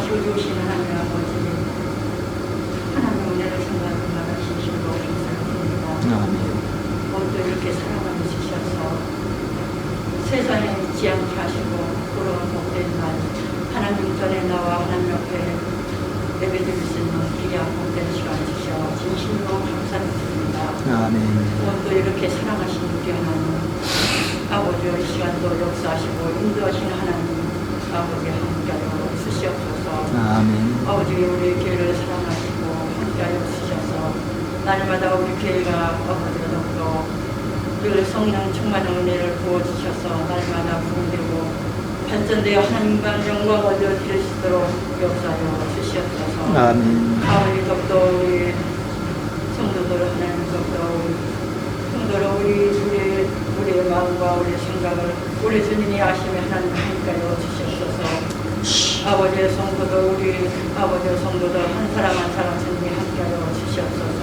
사랑하시고 좋으신 하나님 아버지, 하나님 은혜를 생각하며 진심으로 감사드립니다. 오늘도 이렇게 사랑하여 주셔서 세상에 있지 않게 하시고 부러운 복된 날 하나님 전에 나와 하나님 옆에 예배드릴 수 있는 귀한 복된 시간 주셔 진심으로 감사드립니다. 오늘도 이렇게 사랑하신 우리 하나님 아버지, 이 시간도 역사하시고 인도하시는 하나님 아버지 함께하여 주시옵소서. 아버지, 우리 교회를 사랑하시고 함께하여 주셔서 날마다 우리 교회가 아버지가 더욱더 늘 성령 충만한 은혜를 부어주셔서 날마다 부흥되고 발전되어 하나님과 영광 올려드릴 수 있도록 역사하여 주시옵소서. 아버지, 더욱더 우리 성도들 하나님, 더욱더 우리 우리의 마음과 우리의 생각을 우리 주님이 아시며 하나님 함께하여 주시옵소서. 아버지의 성도들, 우리 아버지의 성도들 한 사람 한 사람 주님이 함께하여 주시옵소서.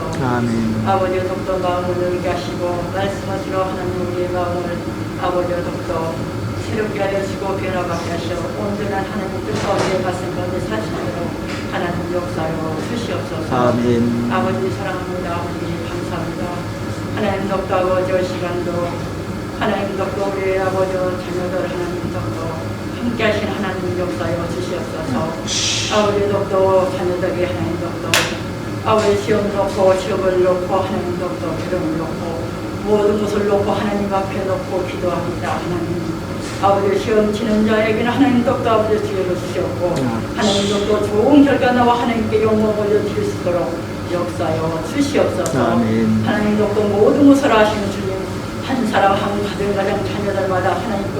아버지의 더욱더 마음을 열게 하시고 말씀하시러 하나님 우리의 마음을 아버지의 더욱더 새롭게 하여주시고 변화받게 하시어 온전한 하나님 뜻 가운데 가슴 가운데 사시도록 하나님 역사하여 주시옵소서. 아버지 사랑합니다. 아버지 감사합니다. 하나님 덕도 아버지 시간도 하나님 덕도 우리 아버지 자녀들 하나님 덕도 함께 하신 하나님 역사여 주시옵소서. 아버지 덕도 자녀들이 하나님 덕도 아버지 시험 놓고 시험을 놓고 하나님 덕도 기름을 놓고 모든 것을 놓고 하나님 앞에 놓고 기도합니다. 하나님 아버지 시험 치는 자에게는 하나님 덕도 아버지 지혜를 주시옵고 하나님 덕도 좋은 결과 나와 하나님께 영광 올려드릴 수 있도록 역사여 주시옵소서. 하나님 덕도 모든 것을 아시는 주님 한 사람 한 가정 자녀들마다 하나님께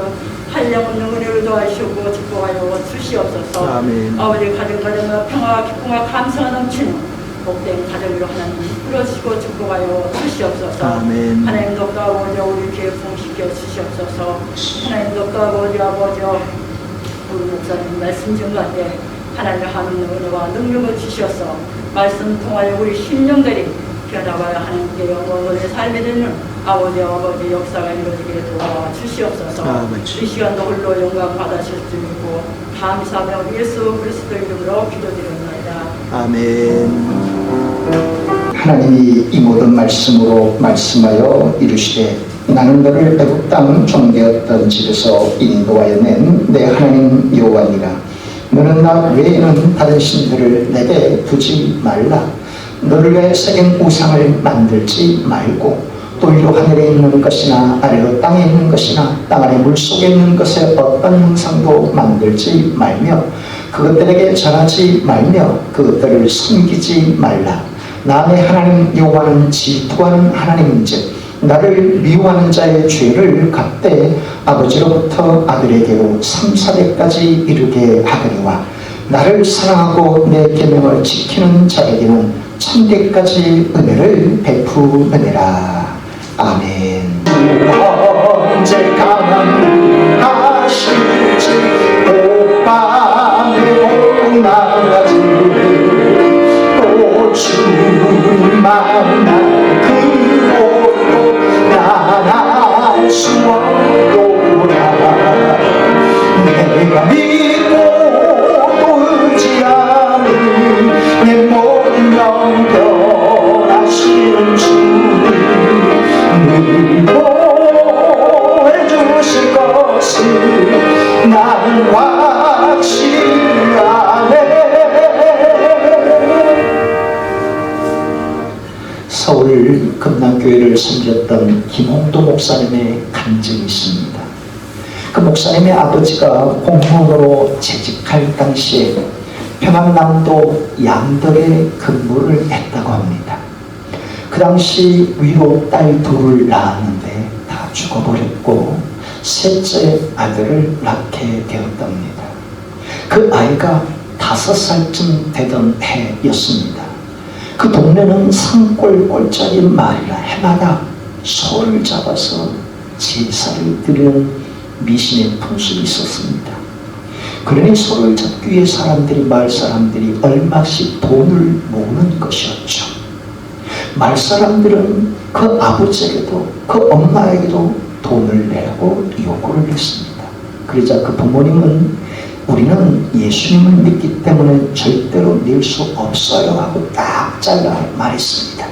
한량없는 은혜를 더하시고 축복하여 주시옵소서. 아버지 가정마다 평화와 기쁨과 감사가 넘치는 복된 가정으로 하나님 이끌어주시고 축복하여 주시옵소서. 하나님 덕도 아버지 우리 교회 봉시켜 주시옵소서. 하나님 덕도 아버지 우리 목사님 말씀 증거한데 하나님 하나님의 은혜와 능력을 주셔서 말씀 통하여 우리 심령들이 변화하여 하나님께 영광을 삶에 되는 아버지 역사가 이루어지게 도와주시옵소서. 이 시간도 홀로 영광 받으실 줄이고 감사하며 예수 그리스도 이름으로 기도드립니다. 하나님이 이 모든 말씀으로 말씀하여 이루시되 나는 너를 애굽 땅 종되었던 집에서 인도하여 낸 내 하나님 여호와니라. 너는 나 외에는 다른 신들을 내게 두지 말라. 너를 위해 새긴 우상을 만들지 말고 또 위로 하늘에 있는 것이나 아래로 땅에 있는 것이나 땅 아래 물속에 있는 것의 어떤 형상도 만들지 말며 그것들에게 절하지 말며 그것들을 섬기지 말라. 나 내 하나님 여호와는 질투하는 하나님인즉 나를 미워하는 자의 죄를 갚되 아버지로부터 아들에게로 3,400까지 이르게 하거니와 나를 사랑하고 내 계명을 지키는 자에게는 1,000대까지 은혜를 베푸느니라. 아멘. 언제 가능하실지 오밤에 나가지 또 주님 만나 나갈 수 없도다. 내가 믿고 돌지 않은 내 모든 영변하시는 주님 늘 보호해 주실 것을 나는 확신하네. 서울 금남교회를 섬겼던 김홍도 목사님의 간증이 있습니다. 그 목사님의 아버지가 공무원으로 재직할 당시에 평안남도 양덕에 근무를 했다고 합니다. 그 당시 위로 딸 둘을 낳았는데 다 죽어버렸고 셋째 아들을 낳게 되었답니다. 그 아이가 5살쯤 되던 해였습니다. 그 동네는 산골골짜기 마을이라 해마다 소를 잡아서 제사를 드리는 미신의 풍습이 있었습니다. 그러니 소를 잡기 위해 마을 사람들이 얼마씩 돈을 모으는 것이었죠. 마을 사람들은 그 아버지에게도 그 엄마에게도 돈을 내라고 요구를 했습니다. 그러자 그 부모님은 우리는 예수님을 믿기 때문에 절대로 낼 수 없어요 하고 딱 잘라 말했습니다.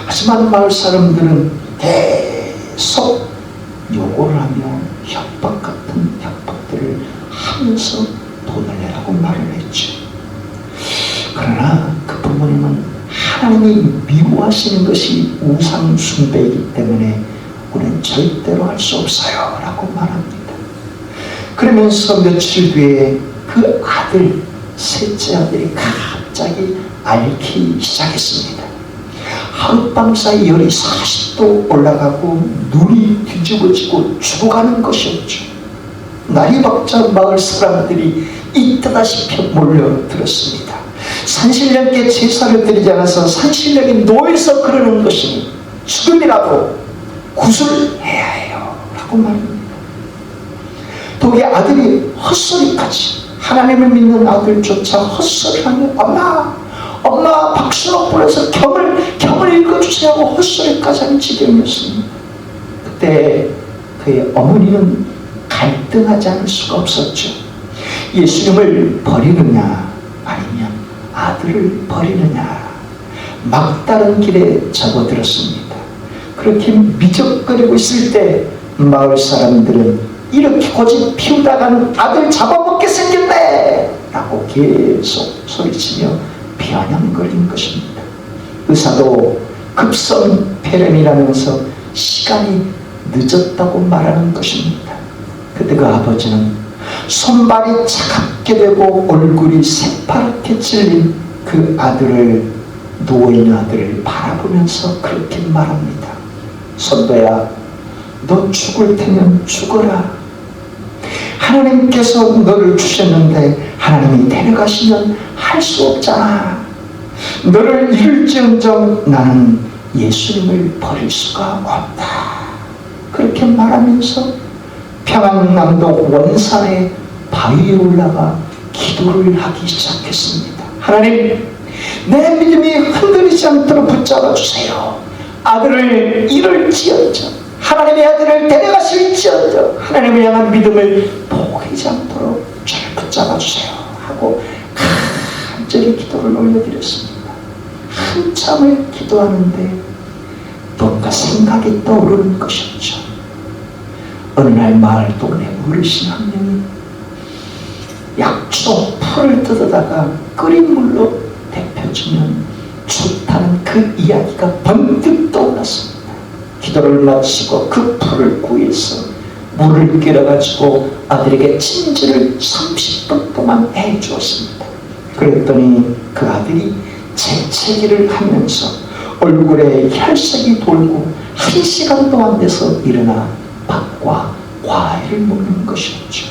하지만 마을 사람들은 계속 요구를 하며 협박 같은 협박들을 하면서 돈을 내라고 말을 했죠. 그러나 그 부모님은 하나님이 미워하시는 것이 우상 숭배이기 때문에 우리는 절대로 할 수 없어요 라고 말합니다. 그러면서 며칠 뒤에 그 아들, 셋째 아들이 갑자기 앓기 시작했습니다. 하룻밤 사이 열이 40도 올라가고 눈이 뒤집어지고 죽어가는 것이었죠. 날이 밝자 마을 사람들이 있다다시피 몰려들었습니다. 산신령께 제사를 드리지 않아서 산신령이 노에서 그러는 것이니 죽음이라도 구술해야 해요 라고 말합니다. 또 이 아들이 헛소리까지, 하나님을 믿는 아들조차 헛소리하며 엄마 박수로 불러서 경을 읽어주세요 하고 헛소리까지 하는 지경이었습니다. 그때 그의 어머니는 갈등하지 않을 수가 없었죠. 예수님을 버리느냐 아니면 아들을 버리느냐, 막다른 길에 접어들었습니다. 그렇게 미적거리고 있을 때 마을 사람들은 이렇게 고집 피우다가는 아들 잡아먹게 생겼네 라고 계속 소리치며 비아냥거린 것입니다. 의사도 급성 폐렴이라면서 시간이 늦었다고 말하는 것입니다. 그때 그 아버지는 손발이 차갑게 되고 얼굴이 새파랗게 찔린 그 아들을, 누워있는 아들을 바라보면서 그렇게 말합니다. 선도야, 너 죽을 테면 죽어라. 하나님께서 너를 주셨는데 하나님이 데려가시면 할 수 없잖아. 너를 잃을지언정 나는 예수님을 버릴 수가 없다. 그렇게 말하면서 평안남도 원산의 바위에 올라가 기도를 하기 시작했습니다. 하나님, 내 믿음이 흔들리지 않도록 붙잡아 주세요. 아들을 잃을지언정, 하나님의 아들을 데려가실지언정 하나님을 향한 믿음을 포기하지 않도록 잘 붙잡아 주세요 하고 간절히 기도를 올려드렸습니다. 한참을 기도하는데 뭔가 생각이 떠오르는 것이었죠. 어느 날 마을 동네 어르신 한 명이 약초 풀을 뜯어다가 끓인 물로 데펴주면 좋다는 그 이야기가 번뜩 떠올랐습니다. 기도를 마치고 그 풀을 구해서 물을 끓여가지고 아들에게 찜질을 30분 동안 해주었습니다. 그랬더니 그 아들이 재채기를 하면서 얼굴에 혈색이 돌고 1시간도 안 돼서 일어나 밥과 과일을 먹는 것이었죠.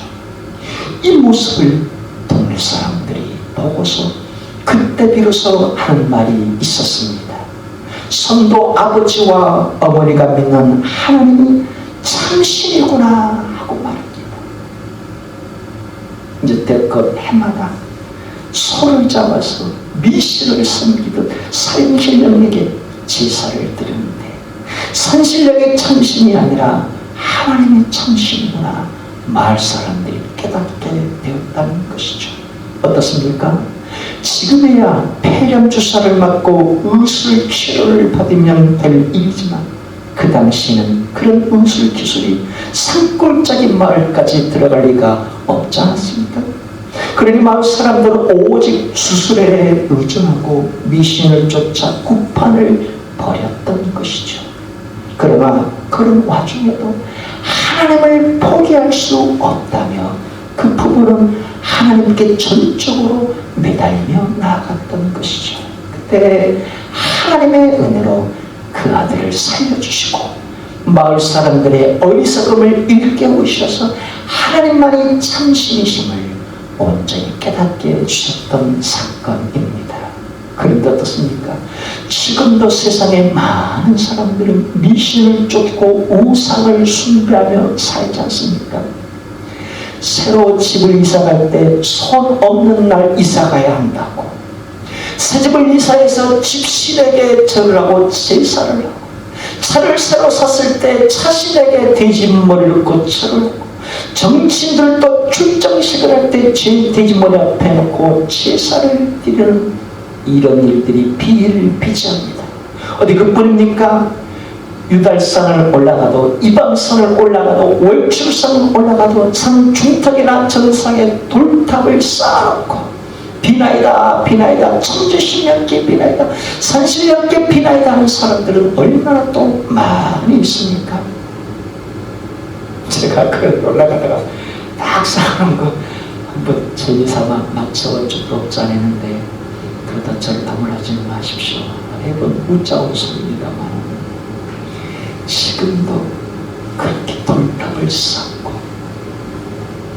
이 모습을 동네 사람들이 보고서 그때 비로소 하는 말이 있었습니다. 선도 아버지와 어머니가 믿는 하나님이 참신이구나 하고 말합니다. 이제 그 해마다 소를 잡아서 미신을 섬기듯 산신령에게 제사를 드리는데 산신령의 참신이 아니라 하나님의 참신이구나 마을 사람들이 깨닫게 되었다는 것이죠. 어떻습니까? 지금에야 폐렴 주사를 맞고 의술 치료를 받으면 될 일이지만 그 당시에는 그런 의술 기술이 산골짜기 마을까지 들어갈 리가 없지 않았습니까? 그러니 마을 사람들은 오직 수술에 의존하고 미신을 쫓아 구판을 벌였던 것이죠. 그러나 그런 와중에도 하나님을 포기할 수 없다며 그 부부는 하나님께 전적으로 매달리며 나아갔던 것이죠. 그때 하나님의 은혜로 그 아들을 살려주시고 마을 사람들의 어리석음을 일깨우셔서 하나님만이 참신이심을 온전히 깨닫게 해주셨던 사건입니다. 그런데 어떻습니까? 지금도 세상에 많은 사람들은 미신을 쫓고 우상을 숭배하며 살지 않습니까? 새로 집을 이사갈 때 손 없는 날 이사가야 한다고, 새 집을 이사해서 집신에게 절을 하고 제사를 하고, 차를 새로 샀을 때 차신에게 돼지머리를 넣고 절을 하고, 정치인들도 출정식을 할 때 돼지머리 앞에 놓고 제사를 드리는 이런 일들이 비일을 비지합니다. 어디 그뿐입니까? 유달산을 올라가도, 이방산을 올라가도, 월출산을 올라가도 산 중턱이나 정상에 돌탑을 쌓아놓고 비나이다 비나이다, 천지신명께 비나이다, 산신명께 비나이다 하는 사람들은 얼마나 또 많이 있습니까? 제가 그 올라가다가 딱 쌓아놓은 거 한번 재미삼아 맞춰가지고 짜내는데, 그러다 저를 다물하지 마십시오. 매번 웃자고 소리입니다만 지금도 그렇게 돌탑을 쌓고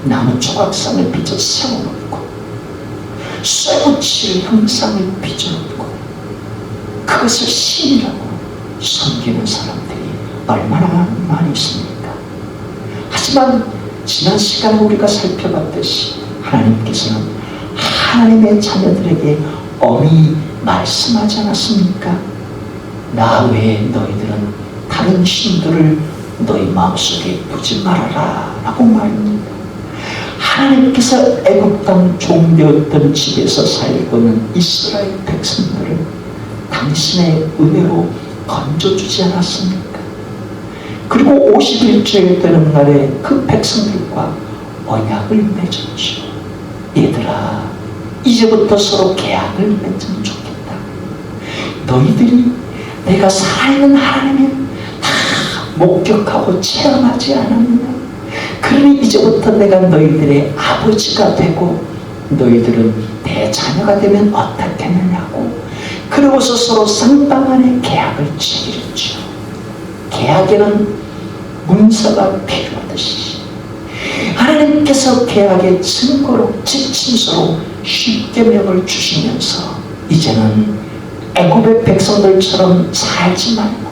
나무 조각상을 빚어 세워놓고 쇠붙일 형상을 빚어놓고 그것을 신이라고 섬기는 사람들이 얼마나 많이 있습니까? 하지만 지난 시간에 우리가 살펴봤듯이 하나님께서는 하나님의 자녀들에게 엄히 말씀하지 않았습니까? 나 외에 너희들은 다른 신들을 너희 마음속에 두지 말아라 라고 말합니다. 하나님께서 애굽 땅 종되었던 집에서 살고 있는 이스라엘 백성들을 당신의 은혜로 건져주지 않았습니까? 그리고 50일째 되는 날에 그 백성들과 언약을 맺었죠. 얘들아, 이제부터 서로 계약을 맺으면 좋겠다. 너희들이 내가 살아있는 하나님을 다 목격하고 체험하지 않았느냐? 그러니 이제부터 내가 너희들의 아버지가 되고 너희들은 내 자녀가 되면 어떻겠느냐고, 그러고서 서로 쌍방간의 계약을 체결했죠. 계약에는 문서가 필요하듯이 하나님께서 계약의 증거로 지침서로 십계명을 주시면서 이제는 애굽의 백성들처럼 살지 말고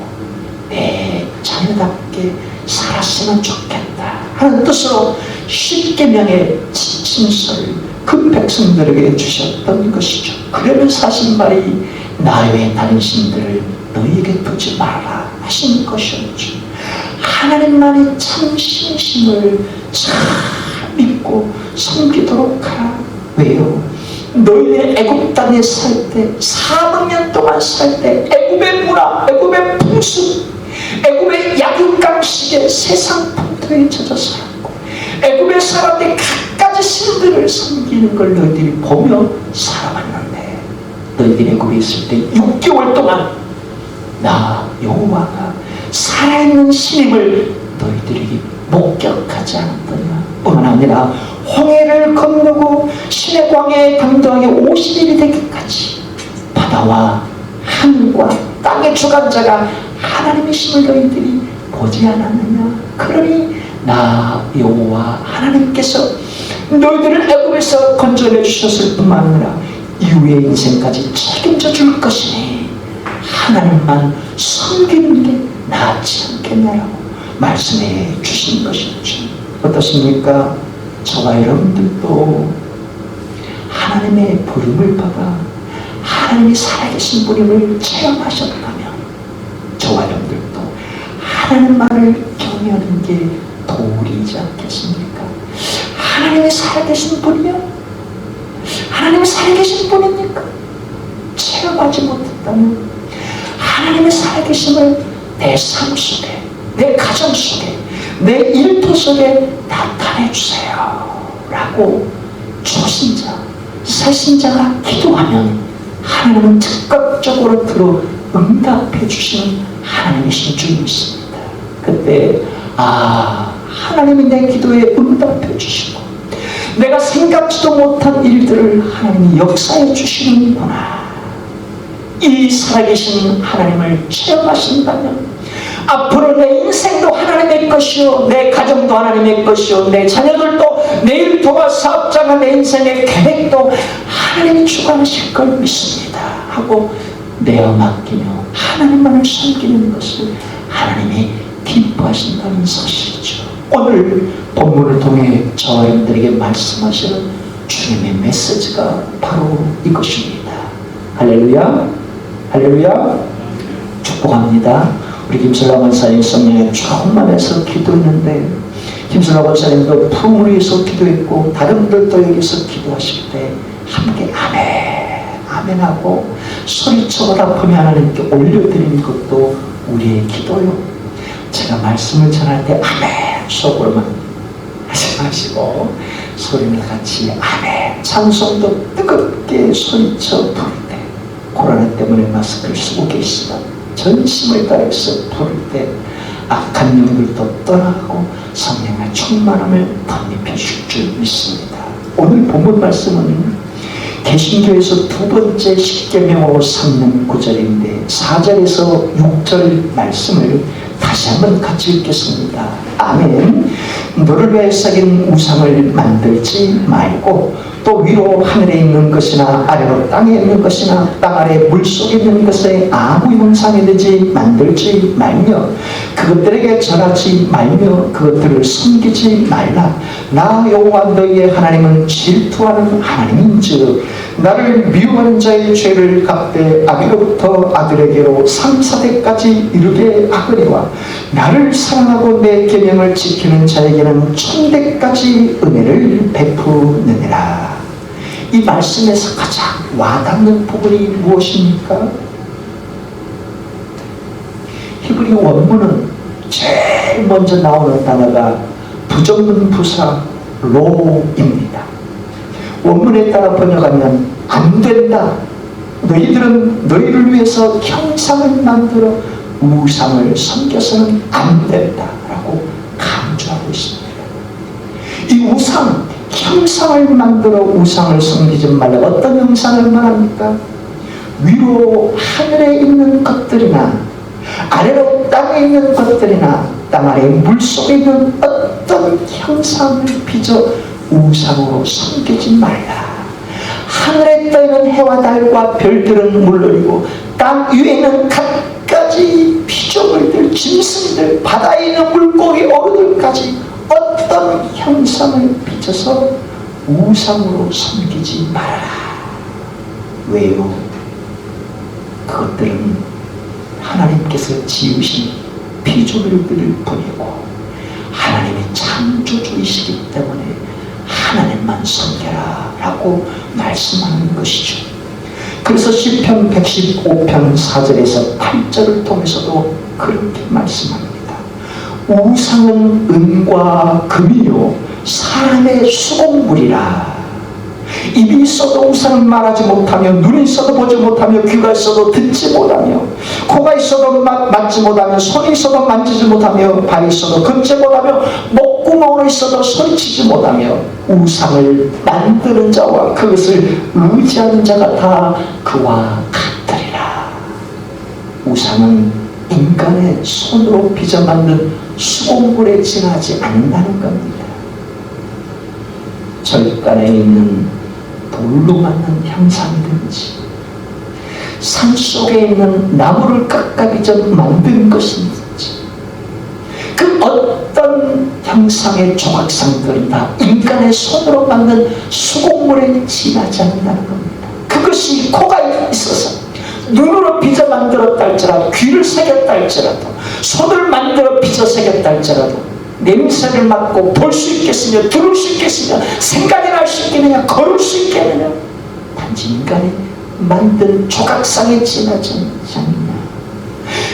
내 자녀답게 살았으면 좋겠다 하는 뜻으로 십계명의 지침서를 그 백성들에게 주셨던 것이죠. 그러면 사실 말이 나 외에 다른 신들을 너희에게 두지 말라 하신 것이었죠. 하나님만의 참 신심을 잘 믿고 섬기도록 하라. 왜요? 너희의 애굽 땅에 살 때, 400년 동안 살 때 애굽의 문화, 애굽의 풍습, 애굽의 약육강식에 세상 풍토에 젖어 살았고 애굽의 사람들이 갖가지 신들을 섬기는 걸 너희들이 보며 살아왔는데, 너희들이 애굽에 있을 때 6개월 동안 나 여호와가 살아있는 신임을 너희들이 목격하지 않았더냐? 뿐만 아니라 홍해를 건너고 신의 광야에 당도하게 50일이 되기까지 바다와 하늘과 땅의 주관자가 하나님이심을 너희들이 보지 않았느냐? 그러니 나 여호와 하나님께서 너희들을 애굽에서 건져내 주셨을 뿐만 아니라 이후의 인생까지 책임져 줄 것이니 하나님만 섬기는 게 낫지 않겠냐라고 말씀해 주신 것이었죠. 어떻습니까? 저와 여러분들도 하나님의 부름을 받아 하나님이 살아계신 분임을 체험하셨다면 저와 여러분들도 하나님만을 경외하는 게 도리이지 않겠습니까? 하나님이 살아계신 분이요? 하나님이 살아계신 분입니까? 체험하지 못했다면 하나님의 살아계심을 내 삶 속에, 내 가정 속에, 내 일터 속에 나타내 주세요 라고 초신자, 새신자가 기도하면 하나님은 즉각적으로 들어 응답해 주시는 하나님이신 줄 믿습니다. 그때 하나님이 내 기도에 응답해 주시고 내가 생각지도 못한 일들을 하나님이 역사해 주시는구나, 이 살아계신 하나님을 체험하신다면 앞으로 내 인생도 하나님의 것이요, 내 가정도 하나님의 것이요, 내 자녀들도, 내 일터와 사업자가 내 인생의 계획도 하나님이 주관하실 걸 믿습니다 하고 내어 맡기며 하나님만을 섬기는 것을 하나님이 기뻐하신다는 사실이죠. 오늘 본문을 통해 저와 여러분들에게 말씀하시는 주님의 메시지가 바로 이것입니다. 할렐루야, 할렐루야. 축복합니다. 우리 김설랑 원사님 성령의 충만해서 기도했는데 김순아 권사님도 푸름을 위해서 기도했고 다른 분들도 여기서 기도하실 때 함께 아멘하고 소리쳐 답하며 하나님께 올려드리는 것도 우리의 기도요. 제가 말씀을 전할 때 아멘 속으로만 하지 마시고 소리를 같이 아멘, 찬송도 뜨겁게 소리쳐 부를 때, 코로나 때문에 마스크를 쓰고 계시다 전심을 다해서 부를 때 악한 영들도 떠나고 성령의 충만함을 덧입혀 줄 줄 믿습니다. 오늘 본문 말씀은 개신교에서 두 번째 십계명으로 삼는 구절인데 4절에서 6절 말씀을 다시 한번 같이 읽겠습니다. 아멘. 너를 위해 새긴 우상을 만들지 말고 또 위로 하늘에 있는 것이나 아래로 땅에 있는 것이나 땅 아래 물속에 있는 것에 아무 형상이든지 만들지 말며 그것들에게 절하지 말며 그것들을 섬기지 말라. 나 여호와 너희의 하나님은 질투하는 하나님인즉 나를 미워하는 자의 죄를 갚되 아비로부터 아들에게로 3, 4대까지 이르게 하거니와 나를 사랑하고 내 계명을 지키는 자에게는 1000대까지 은혜를 베푸느니라. 이 말씀에서 가장 와닿는 부분이 무엇입니까? 히브리 원문은 제일 먼저 나오는 단어가 부정문부사 로입니다. 원문에 따라 번역하면 안 된다. 너희들은 너희를 위해서 형상을 만들어 우상을 섬겨서는 안 된다 라고 강조하고 있습니다. 이 우상, 형상을 만들어 우상을 섬기지 말라. 어떤 형상을 말합니까? 위로 하늘에 있는 것들이나 아래로 땅에 있는 것들이나 땅 아래 물속에 있는 어떤 형상을 빚어 우상으로 섬기지 말라. 하늘에 떠있는 해와 달과 별들은 물론이고 땅 위에 있는 갖가지 피조물들, 짐승들, 바다에 있는 물고기 어류들까지 어떤 형상을 빚어서 우상으로 섬기지 말아라. 왜요? 그것들은 하나님께서 지으신 피조물들을 보내고 하나님의 창조주이시기 때문에 하나님만 섬겨라 라고 말씀하는 것이죠. 그래서 시편 115편 4절에서 8절을 통해서도 그렇게 말씀합니다. 우상은 은과 금이요 사람의 수공물이라. 입이 있어도 우상을 말하지 못하며 눈이 있어도 보지 못하며 귀가 있어도 듣지 못하며 코가 있어도 맞지 못하며 손이 있어도 만지지 못하며 발이 있어도 걷지 못하며 목구멍으로 있어도 소리치지 못하며 우상을 만드는 자와 그것을 의지하는 자가 다 그와 같으리라. 우상은 인간의 손으로 빚어 만든 수공물에 지나지 않는다는 겁니다. 절간에 있는 돌로 만든 형상이든지 산속에 있는 나무를 깎아빚어 만든 것이든지 그 어떤 형상의 조각상들은 다 인간의 손으로 만든 수공물에 지나지 않는다는 겁니다. 그것이 코가 있어서 눈으로 빚어 만들었다 할지라도 귀를 새겼다 할지라도 손을 만들어 빚어 새겼다 할지라도 냄새를 맡고 볼 수 있겠으며 들을 수 있겠으며 생각이 날 수 있겠느냐 걸을 수 있겠느냐 단지 인간이 만든 조각상에 지나지 않느냐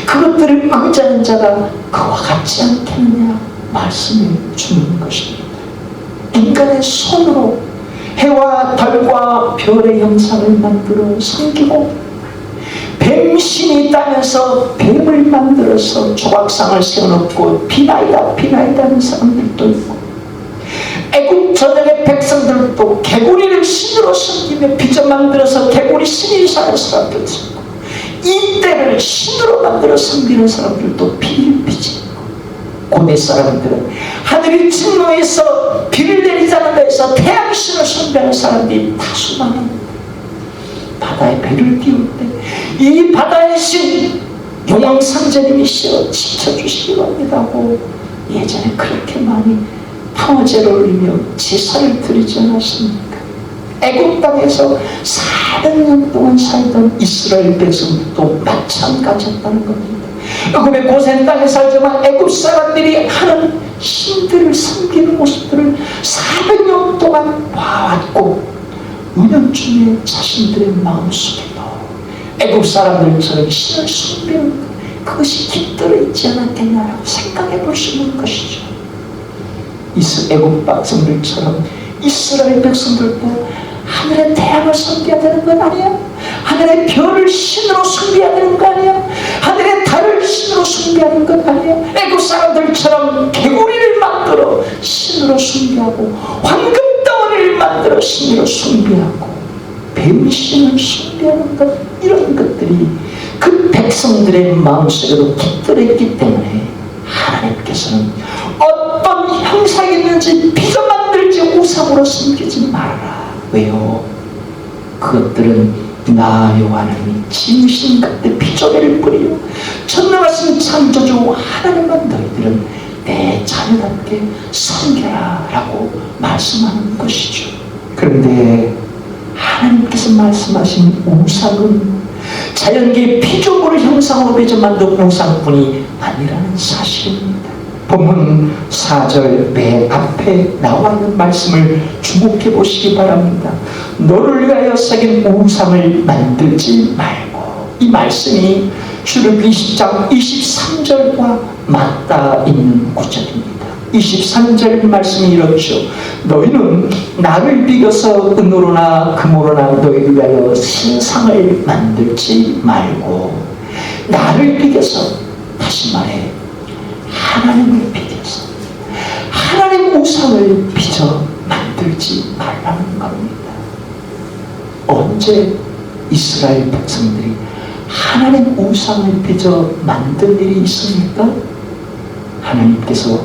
그것들을 의지하는 자가 그와 같지 않겠느냐 말씀해 주는 것입니다. 인간의 손으로 해와 달과 별의 형상을 만들어 섬기고 뱀신이 땅에서 뱀을 만들어서 조각상을 세워놓고 비나이다 비나이다 하는 사람들도 있고 애굽 전역의 백성들도 개구리를 신으로 섬기며 빚어 만들어서 개구리 신이 사는 사람들도 있고 이때를 신으로 만들어 섬기는 사람들도 비를 빚고 고대 사람들은 하늘이 진노해서 비를 내리지 않는 데에서 태양신을 숭배하는 사람들이 다수 많은 바다에 배를 띄울 때 이 바다의 신 용왕상제님이시여 지켜주시기 합니다고 예전에 그렇게 많이 포제를 올리며 제사를 드리지 않았습니까? 애굽 땅에서 400년 동안 살던 이스라엘 백성도 마찬가지였다는 겁니다. 애굽의 고센 땅에 살지만 애굽 사람들이 하는 신들을 섬기는 모습들을 400년 동안 봐왔고 은연중에 자신들의 마음속에도 애국 사람들처럼 신을 섬기는 그것이 깃들어 있지 않았겠냐라고 생각해 볼 수 있는 것이죠. 애국 백성들처럼 이스라엘 백성들도 하늘의 태양을 섬겨야 되는 건 아니야? 하늘의 별을 신으로 숭배해야 되는 거 아니야? 하늘의 달을 신으로 숭배하는 것 아니야? 애국 사람들처럼 개구리를 만들어 신으로 숭배하고 황금덩어리를 만들어 신으로 숭배하고 뱀신을 숭배하는 것, 이런 것들이 그 백성들의 마음속에도 깃들어 있기 때문에 하나님께서는 어떤 형상이 있는지 빚어 만들지 우상으로 섬기지 말아라. 왜요? 그것들은 나 여호와 하나님이 지으신 그때 피조물을 뿌리요 전능하신 창조주 하나님만 너희들은 내 자녀답게 섬겨라 라고 말씀하는 것이죠. 그런데 하나님께서 말씀하신 우상은 자연계의 피조물을 형상으로 빚어 만든 우상뿐이 아니라는 사실입니다. 본문 4절 맨 앞에 나와 있는 말씀을 주목해 보시기 바랍니다. 너를 위하여 새긴 우상을 만들지 말고. 이 말씀이 출애굽기 20장 23절과 맞닿아 있는 구절입니다. 23절 말씀이 이렇죠. 너희는 나를 비교서 은으로나 금으로나 너희를 위하여 신상을 만들지 말고. 나를 비교서, 다시 말해 하나님을 비교서 하나님 우상을 빚어 만들지 말라는 겁니다. 언제 이스라엘 백성들이 하나님 우상을 빚어 만든 일이 있습니까? 하나님께서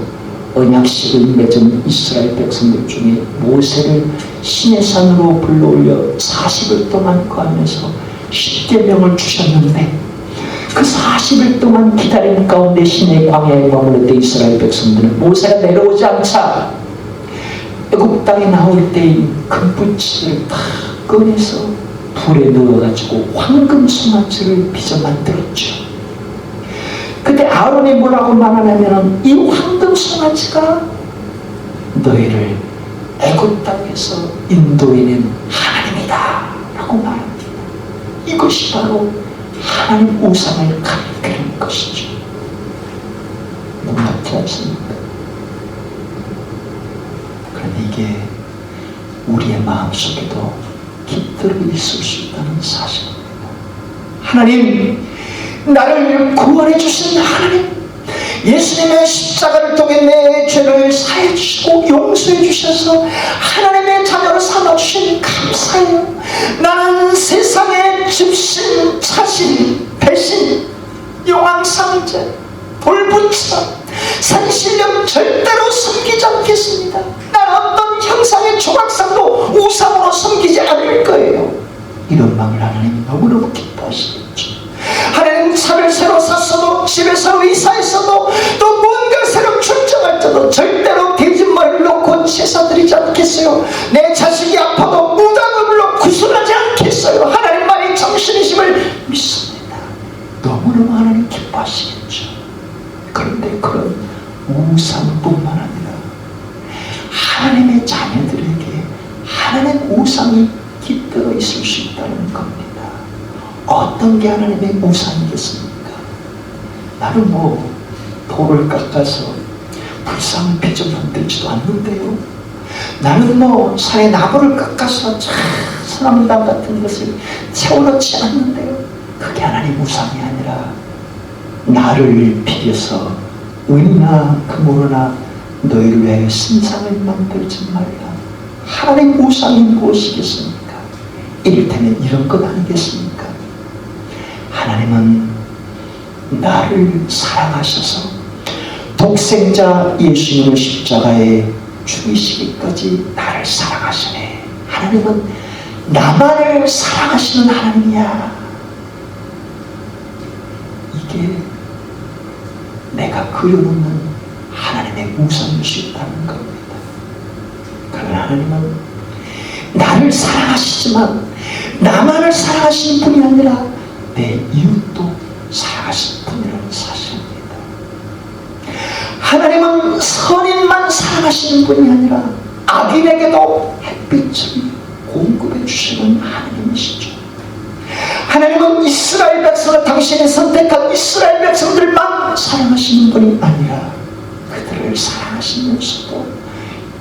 언약식을 맺은 이스라엘 백성들 중에 모세를 시내 산으로 불러올려 40일 동안 거하면서 10계명을 주셨는데 그 40일 동안 기다림 가운데 시내 광야에 머물렀던 이스라엘 백성들은 모세가 내려오지 않자 애굽 땅에 나올 때의 금붙이를 다 꺼내서 불에 넣어가지고 황금 송아지를 빚어 만들었죠. 그때 아론이 뭐라고 말하냐면 이 황금 송아지가 너희를 애굽 땅에서 인도해낸 하나님이다 라고 말합니다. 이것이 바로 하나님 우상을 가리키는 것이죠. 놀랍지 않습니까? 그런데 이게 우리의 마음속에도 깃들어 있을 수 있다는 사실입니다. 하나님, 나를 구원해 주신 하나님, 예수님의 십자가를 통해 내 죄를 사해 주시고 용서해 주셔서 하나님의 자녀로 삼아 주신 감사해요. 나는 세상의 집신, 차신, 배신, 용왕상제, 돌부처, 산신령 절대로 섬기지 않겠습니다. 나는 어떤 형상의 조각상도 우상으로 섬기지 않을 거예요. 이런 마음을 하나님이 너무너무 기뻐하시겠죠. 하나님 차를 새로 샀어도 집에서 의사했어도 또 뭔가 새로 출정할 때도 절대로 돼지머리를 놓고 제사드리지 않겠어요. 내 자식이 아파도 무당으로 구술하지 않겠어요. 하나님만이 정신이심을 믿습니다. 너무너무 하나님 기뻐하시겠죠. 그런데 그런 우상뿐만 아니라 하나님의 자녀들에게 하나님 우상이 깃들어 있을 수 있다는 겁니다. 어떤 게 하나님의 우상이겠습니까? 나는 돌을 깎아서 불상을 빚어 만들지도 않는데요. 나는 산에 나무를 깎아서 사람당 같은 것을 채워넣지 않는데요. 그게 하나님 우상이 아니라 나를 비벼서 은이나 금으로나 너희를 위하여 신상을 만들지 말라. 하나님 우상이 무엇이겠습니까? 이를테면 이런 것 아니겠습니까? 하나님은 나를 사랑하셔서 독생자 예수님을 십자가에 죽이시기까지 나를 사랑하시네. 하나님은 나만을 사랑하시는 하나님이야. 이게 내가 그려놓는 하나님의 우상일 수 있다는 겁니다. 그러나 하나님은 나를 사랑하시지만 나만을 사랑하시는 분이 아니라 내 이웃도 사랑하시는 분이라는 사실입니다. 하나님은 선이 사랑하시는 분이 아니라 악인에게도 햇빛을 공급해 주시는 하나님이시죠. 하나님은 이스라엘 백성을, 당신이 선택한 이스라엘 백성들만 사랑하시는 분이 아니라 그들을 사랑하시면서도